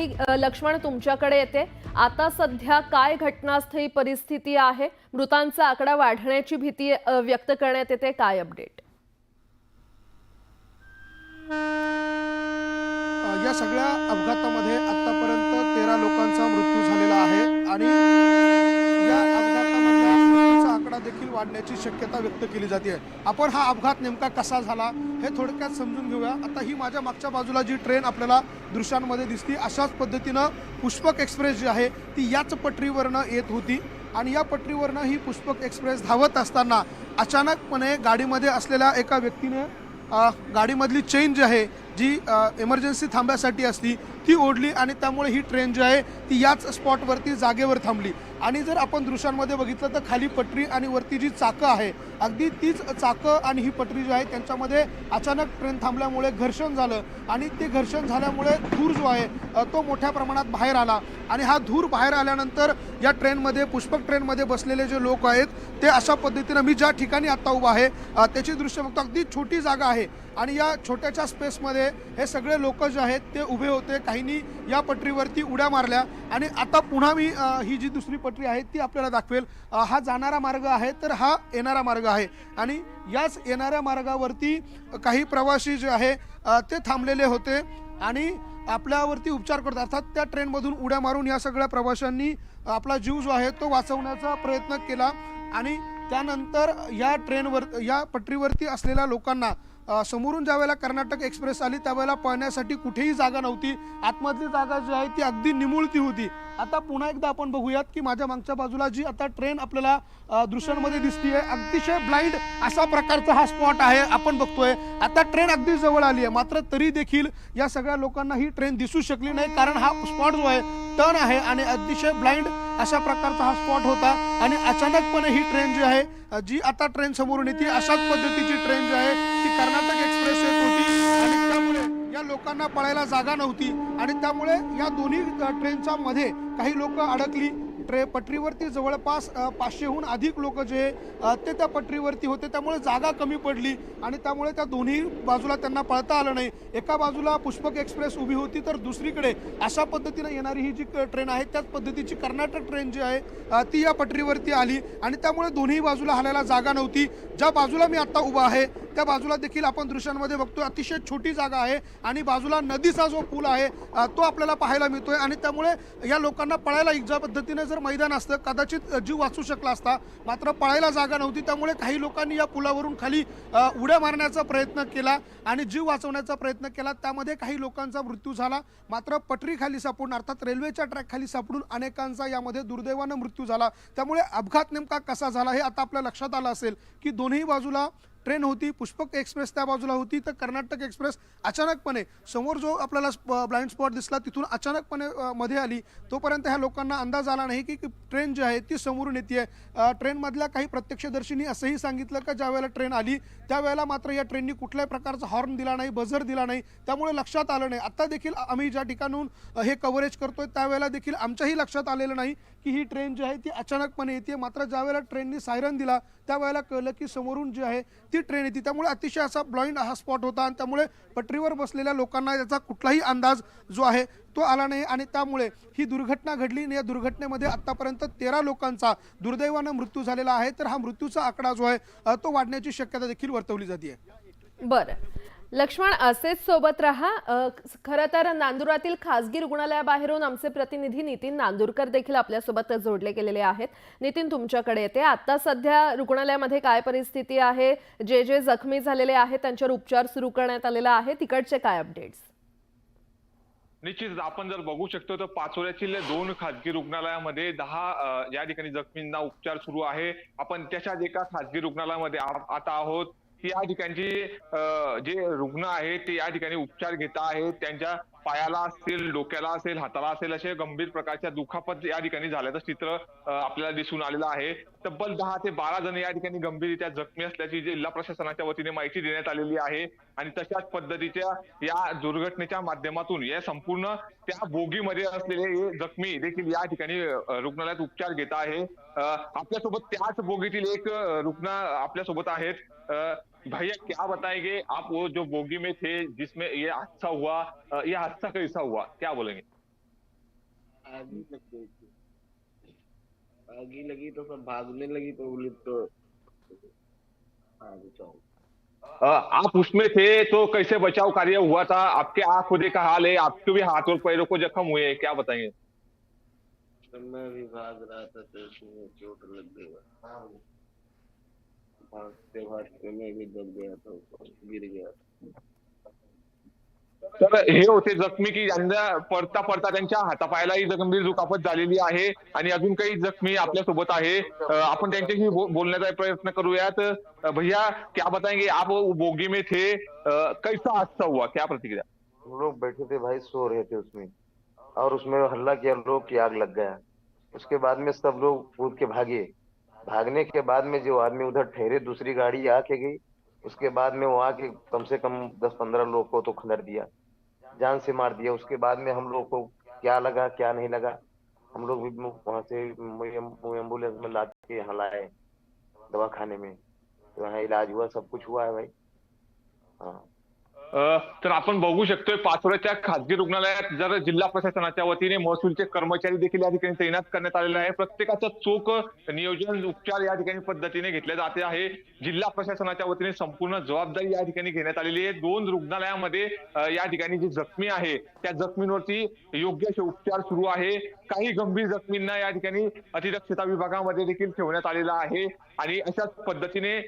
लक्ष्मण तुमच्याकडे येते। आता सध्या काय घटनास्थळी परिस्थिती आहे? मृतांचा आकडा वाढण्याची भीती व्यक्त करण्यात येते, काय अपडेट? या सगळ्या अपघातामध्ये आतापर्यंत 13 लोकांचा मृत्यू झालेला आहे आणि या अपघातामधल्या मृत्यूचा आकडा देखील वाढण्याची शक्यता व्यक्त केली जाते। आपण हा अपघात नेमका कसा झाला हे थोडक्यात समजून घेऊया। आता ही माझ्या मागच्या बाजूला जी ट्रेन आपल्याला दृश्यांमध्ये दिसती, अशाच पद्धतीनं पुष्पक एक्सप्रेस जी आहे ती याच पटरीवरनं येत होती आणि या पटरीवरनं ही पुष्पक एक्सप्रेस धावत असताना अचानकपणे गाडीमध्ये असलेल्या एका व्यक्तीने गाडीमधली चेन जी आहे जी इमर्जन्सी थांब्यासाठी असती ती ओढली आणि त्यामुळे ही ट्रेन जी आहे ती याच स्पॉटवरती जागेवर थांबली। आणि जर आपण दृश्यांमध्ये बघितलं तर खाली पटरी आणि वरती जी चाकं आहे अगदी तीच चाकं आणि ही पटरी जी आहे त्यांच्यामध्ये अचानक ट्रेन थांबल्यामुळे घर्षण झालं आणि ते घर्षण झाल्यामुळे धूर जो आहे तो मोठ्या प्रमाणात बाहेर आला आणि हा धूर बाहेर आल्यानंतर या ट्रेनमध्ये पुष्पक ट्रेनमध्ये बसलेले जे लोक आहेत ते अशा पद्धतीनं मी ज्या ठिकाणी आता उभा आहे त्याची दृश्य बघतो, अगदी छोटी जागा आहे आणि या छोट्याच्या स्पेसमध्ये हे सगळे लोक जे आहेत ते उभे होते। काहींनी या पटरीवरती उड्या मारल्या आणि आता पुन्हा मी ही जी दुसरी पटरी आहे ती आपल्याला दाखवेल। हा जाणारा मार्ग आहे तर हा येणारा मार्ग आहे आणि याच येणाऱ्या मार्गावरती काही प्रवासी जे आहे ते थांबलेले होते आणि आपल्यावरती उपचार करतात, अर्थात त्या ट्रेनमधून उड्या मारून या सगळ्या प्रवाशांनी आपला जीव जो आहे तो वाचवण्याचा प्रयत्न केला आणि त्यानंतर या ट्रेनवर या पटरीवरती असलेल्या लोकांना समोरून ज्यावेळेला कर्नाटक एक्सप्रेस आली त्यावेळेला पळण्यासाठी कुठेही जागा नव्हती। आतमधली जागा जी आहे ती अगदी निमुळती होती। आता पुन्हा एकदा आपण बघूयात की माझ्या मागच्या बाजूला जी आता ट्रेन आपल्याला दृश्यांमध्ये दिसतीये अतिशय ब्लाइंड अशा प्रकारचा हा स्पॉट आहे आपण बघतोय। आता ट्रेन अगदी जवळ आली आहे मात्र तरी देखील या सगळ्या लोकांना ही ट्रेन दिसू शकली नाही कारण हा स्पॉट जो आहे टर्न आहे आणि अतिशय ब्लाइंड अशा प्रकारचा हा स्पॉट होता आणि अचानकपणे ही ट्रेन जी आहे जी आता ट्रेन समोरून येते अशाच पद्धतीची ट्रेन जी आहे ती कर्नाटक एक्सप्रेस येत होती आणि त्यामुळे या लोकांना पळायला जागा नव्हती आणि त्यामुळे या दोन्ही ट्रेनच्या मध्ये काही लोक अडकली। पटरीवरती जवळपास 500हून अधिक लोक जे ते त्या पटरीवरती होते त्यामुळे जागा कमी पडली आणि त्यामुळे त्या दोन्ही बाजूला त्यांना पळता आलं नाही। एका बाजूला पुष्पक एक्सप्रेस उभी होती तर दुसरीकडे अशा पद्धतीने येणारी ही जी ट्रेन आहे त्याच पद्धतीची कर्नाटक ट्रेन जी आहे ती या पटरीवरती आली आणि त्यामुळे दोन्ही बाजूला हलायला जागा नव्हती। ज्या बाजूला मी आता उभा आहे त्या बाजूला देखील आपण दृश्यांमध्ये बघतोय अतिशय छोटी जागा आहे आणि बाजूला नदीचा जो पूल आहे तो आपल्याला पाहायला मिळतोय आणि त्यामुळे या लोकांना पळायला ज्या पद्धतीने जर मैदान असतं कदाचित जीव वाचू शकला असता मात्र पळायला जागा नव्हती त्यामुळे काही लोकांनी या पुलावरून खाली उड्या मारण्याचा प्रयत्न केला आणि जीव वाचवण्याचा प्रयत्न केला। त्यामध्ये काही लोकांचा मृत्यू झाला मात्र पटरी खाली सापडून अर्थात रेल्वेच्या ट्रॅक खाली सापडून अनेकांचा यामध्ये दुर्दैवानं मृत्यू झाला। त्यामुळे अपघात नेमका कसा झाला हे आता आपल्या लक्षात आलं असेल की दोन्ही बाजूला ट्रेन होती, पुष्पक एक्सप्रेस त्या बाजूला होती तर कर्नाटक एक्सप्रेस अचानकपणे समोर जो आपल्याला ब्लाइंड स्पॉट दिसला तिथून अचानकपणे मध्ये आली। तोपर्यंत ह्या लोकांना अंदाज आला नाही की ट्रेन जी आहे ती समोरून येते। ट्रेनमधल्या काही प्रत्यक्षदर्शींनी असंही सांगितलं की ज्यावेळेला ट्रेन आली त्यावेळेला मात्र या ट्रेननी कुठल्याही प्रकारचा हॉर्न दिला नाही, बझर दिला नाही, त्यामुळे लक्षात आलं नाही। आता देखील आम्ही ज्या ठिकाणून हे कव्हरेज करतोय त्यावेळेला देखील आमच्याही लक्षात आलेलं नाही की ही ट्रेन जी आहे ती अचानकपणे येते मात्र ज्यावेळेला ट्रेननी सायरन दिला त्यावेळेला कळलं की समोरून जी आहे ती ट्रेन येते। त्यामुळे अतिशय असा ब्लाइंड हा स्पॉट होता आणि त्यामुळे पटरीवर बसलेल्या लोकांना याचा कुठलाही अंदाज जो आहे तो आला नाही आणि त्यामुळे ही दुर्घटना घडली आणि या दुर्घटनेमध्ये आतापर्यंत 13 लोकांचा दुर्दैवानं मृत्यू झालेला आहे तर हा मृत्यूचा आकडा जो आहे तो वाढण्याची शक्यता देखील वर्तवली जाते। बरं लक्ष्मण, असेच सोबत रहा। खरं तर नांदुरातील खासगी रुग्णालयाबाहेरून आमचे प्रतिनिधी नितीन नांदुरकर देखील आपल्यासोबत जोडले गेलेले आहेत। नितीन तुमच्याकडे येते। आता सध्या रुग्णालयामध्ये काय परिस्थिती आहे? जे जे जखमी झालेले आहेत त्यांच्यावर उपचार सुरू करण्यात आलेला आहे, तिकडचे काय अपडेट्स? निश्चितच आपण जर बघू शकतो तर पाचोऱ्यातील 2 खासगी रुग्णालयामध्ये 10 या ठिकाणी जखमींना उपचार सुरू आहे। आपण त्याच्याच एका खासगी रुग्णालयामध्ये आता आहोत की या ठिकाणचे जे रुग्ण आहेत ते या ठिकाणी उपचार घेत आहेत। त्यांच्या पायाला असेल, डोक्याला असेल, हाताला असेल असे गंभीर प्रकारच्या दुखापत या ठिकाणी झाल्याचं चित्र आपल्याला दिसून आलेलं आहे। तब्बल 10 ते 12 जण या ठिकाणी गंभीररित्या जखमी असल्याची जिल्हा प्रशासनाच्या वतीने माहिती देण्यात आलेली आहे आणि तशाच पद्धतीच्या या दुर्घटनेच्या माध्यमातून या संपूर्ण त्या बोगीमध्ये असलेले जखमी देखील या ठिकाणी रुग्णालयात उपचार घेत आहे। आपल्यासोबत त्याच बोगीतील एक रुग्ण आपल्यासोबत आहेत। भैया क्या बताएंगे आप, वो जो बोगी में थे जिसमें ये हादसा हुआ, ये हादसा कैसा हुआ, क्या बोलेंगे? आगी लगी तो सब भागने लगी तो पुलिस तो आगे चौक। आप उसमें थे तो कैसे बचाव कार्य हुआ था? आपके आंख खुदे का हाल है, आपके भी हाथ और पैरों को जख्म हुए हैं, क्या बताएंगे? तो मैं भी भाग रहा था तो उसमें चोट लग गया। भागते भागते मैं भी दब गया था, ऊपर गिर गया। तर हे होते जखमी की ज्यांना पडता पडता त्यांच्या हातापायालाही गंभीर दुखापत झालेली आहे आणि अजून काही जखमी आपल्या सोबत आहे। आपण त्यांच्याशी बोलण्याचा प्रयत्न करूयात। भैया क्या बताएंगे, आप बोगी में थे, कैसा हादसा हुआ, क्या प्रतिक्रिया? हम लोग बैठे थे भाई, सो रहे थे उसमें, और उसमें हल्ला किया लोग कि आग लग गया। उसके बाद में सब लोग कूद के भागे। भागने के बाद में जो आदमी उधर ठहरे, दूसरी गाड़ी आके गई। उसके बाद में वो आके कम से कम 10-15 लोग को तो खंडर दिया, जान से मार दिया। उसके बाद में हम लोग को क्या लगा क्या नहीं लगा, हम लोग भी वहां से एम्बुलेंस में ला के यहाँ लाए दवाखाने में, तो वहाँ इलाज हुआ, सब कुछ हुआ है भाई। हाँ, तर आपण बघू शकतोय पाचोऱ्याच्या खासगी रुग्णालयात जर जिल्हा प्रशासनाच्या वतीने महसूलचे कर्मचारी देखील या ठिकाणी तैनात करण्यात आलेले आहे। प्रत्येकाचं चोख नियोजन उपचार या ठिकाणी पद्धतीने घेतले जाते आहे। जिल्हा प्रशासनाच्या वतीने संपूर्ण जबाबदारी या ठिकाणी घेण्यात आलेली आहे। 2 रुग्णालयामध्ये या ठिकाणी जी जखमी आहे त्या जखमींवरती योग्य असे उपचार सुरू आहे। काही गंभीर जखमींना या ठिकाणी अतिदक्षता विभागामध्ये देखील ठेवण्यात आलेला आहे आणि अशाच पद्धतीने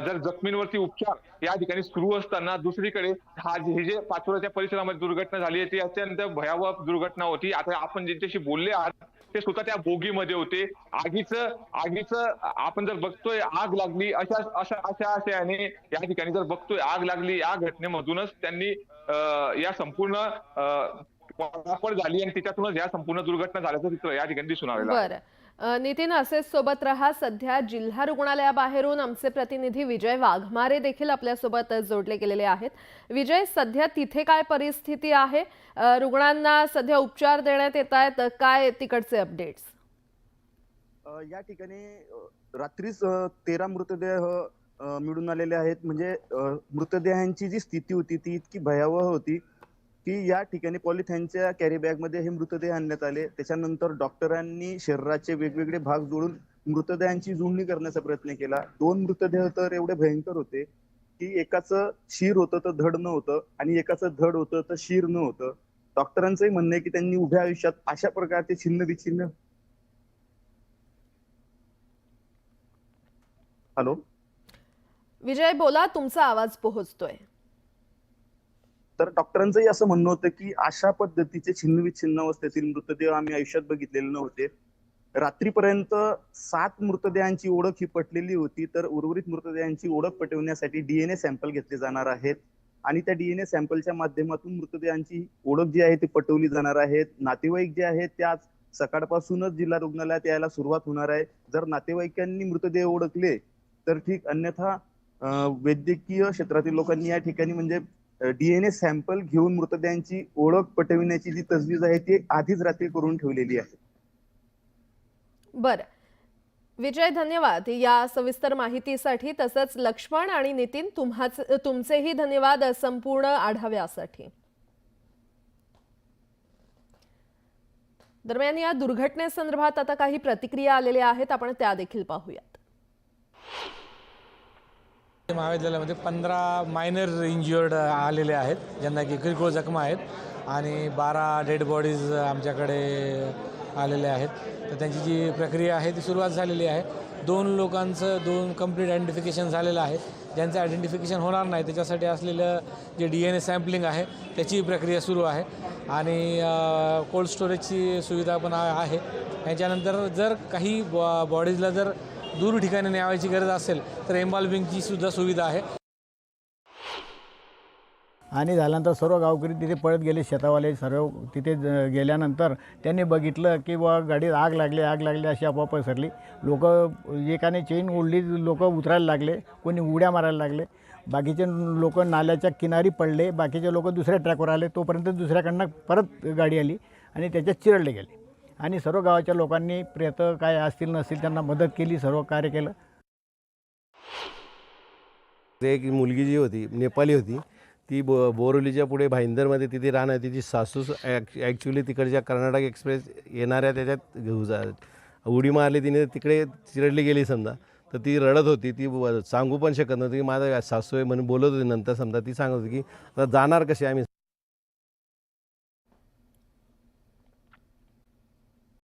जर जखमींवरती उपचार या ठिकाणी सुरू असताना दुसरीकडे हे जे पाचोऱ्याच्या परिसरामध्ये दुर्घटना झाली आहे ती अत्यंत भयावह दुर्घटना होती। आता आपण ज्यांच्याशी बोलले आहात ते स्वतः त्या बोगीमध्ये होते। आगीचं आपण जर बघतोय आग लागली अशा आशयाने या ठिकाणी जर बघतोय आग लागली, या घटनेमधूनच त्यांनी या संपूर्ण पळापळ झाली आणि त्याच्यातूनच या संपूर्ण दुर्घटना झाल्याचं चित्र या ठिकाणी दिसून आलेलं आहे। बरं, नितीन असेच सोबत रहा। सध्या जिल्हा रुग्णालयाबाहेरून आमचे प्रतिनिधी विजय वाघमारे देखील आपल्यासोबत जोडले गेलेले आहेत। विजय, सध्या तिथे काय परिस्थिती आहे? रुग्णांना सध्या उपचार देण्यात येत आहेत, काय तिकडचे अपडेट्स? या ठिकाणी रात्रीच 13 मृतदेह मिळून आलेले आहेत। म्हणजे मृतदेहांची जी स्थिती होती ती इतकी भयावह होती की या ठिकाणी पॉलिथिनच्या कॅरी बॅगमध्ये हे मृतदेह आणण्यात आले। त्याच्यानंतर डॉक्टरांनी शरीराचे वेगवेगळे भाग जोडून मृतदेहांची जुळणी करण्याचा प्रयत्न केला। 2 मृतदेह तर एवढे भयंकर होते की एकाचं शिर होतं तर धड नव्हतं आणि एकाचं धड होतं तर शिर नव्हतं। डॉक्टरांचंही म्हणणं आहे की त्यांनी उभ्या आयुष्यात अशा प्रकारचे छिन्न विछिन्न हॅलो विजय बोला, तुमचा आवाज पोहोचतोय। तर डॉक्टरांचंही असं म्हणणं होतं की अशा पद्धतीचे छिन्नविच्छिन्न अवस्थेतील मृतदेह आम्ही आयुष्यात बघितलेले नव्हते। रात्रीपर्यंत 7 मृतदेहांची ओळख ही पटलेली होती, तर उर्वरित मृतदेहांची ओळख पटवण्यासाठी डीएनए सॅम्पल घेतले जाणार आहेत आणि त्या डीएनए सॅम्पलच्या माध्यमातून मृतदेहांची ओळख जी आहे ती पटवली जाणार आहेत। नातेवाईक जे आहेत ते आज सकाळपासूनच जिल्हा रुग्णालयात यायला सुरुवात होणार आहे। जर नातेवाईकांनी मृतदेह ओळखले तर ठीक, अन्यथा वैद्यकीय क्षेत्रातील लोकांनी या ठिकाणी म्हणजे डीएनए सॅम्पल घेऊन मृतदेहांची ओळख पटविण्याची जी तजवीज आहे ती आधीच रात्री करून ठेवलेली आहे। बरं विजय, धन्यवाद या सविस्तर माहितीसाठी। तसंच लक्ष्मण आणि नितीन, तुमचेही धन्यवाद संपूर्ण आढाव्यासाठी। दरम्यान या दुर्घटनेसंदर्भात आता काही प्रतिक्रिया आलेल्या आहेत, आपण त्या देखील पाहूयात। महाविद्यालयामध्ये 15 मायनर इंज्युअर्ड आलेले आहेत, ज्यांना की किरकोळ जखमा आहेत आणि 12 डेड बॉडीज आमच्याकडे आलेले आहेत। तर त्यांची जी प्रक्रिया आहे ती सुरुवात झालेली आहे। 2 लोकांचं 2 कंप्लीट आयडेंटिफिकेशन झालेलं आहे। ज्यांचं आयडेंटिफिकेशन होणार नाही त्याच्यासाठी असलेलं जे डीएनए सॅम्पलिंग आहे त्याची प्रक्रिया सुरू आहे आणि कोल्ड स्टोरेजची सुविधा पण आहे। याच्यानंतर जर काही बॉडीजला जर दूर ठिकाणी न्यावायची गरज असेल तर एम्बाल्मिंगची सुद्धा सुविधा आहे। आणि झाल्यानंतर सर्व गावकरी तिथे पळत गेले, शेतावाले सर्व तिथे गेल्यानंतर त्यांनी बघितलं की बुवा गाडीत आग लागली अशी अफवा पसरली। लोक एकाने चेन ओढली, लोक उतरायला लागले, कोणी उड्या मारायला लागले, बाकीचे लोक नाल्याच्या किनारी पडले, बाकीचे लोक दुसऱ्या ट्रॅकवर आले। तोपर्यंत दुसऱ्याकडनं परत गाडी आली आणि त्याच्यात चिरडले गेले आणि सर्व गावाच्या लोकांनी प्रेत काय असतील नसतील त्यांना मदत केली, सर्व कार्य केलं। एक मुलगी जी होती नेपाली होती, ती बोरिवलीच्या पुढे भाईंदरमध्ये तिथे राहणार. तिची सासू ॲक्च्युली तिकडच्या कर्नाटक एक्सप्रेस येणाऱ्या त्याच्यात उडी मारली तिने, तिकडे चिरडली गेली समजा. तर ती रडत होती, ती सांगू पण शकत नव्हती की माझा सासू आहे म्हणून बोलत होती. नंतर समजा ती सांगत होती की आता जाणार कशी आम्ही.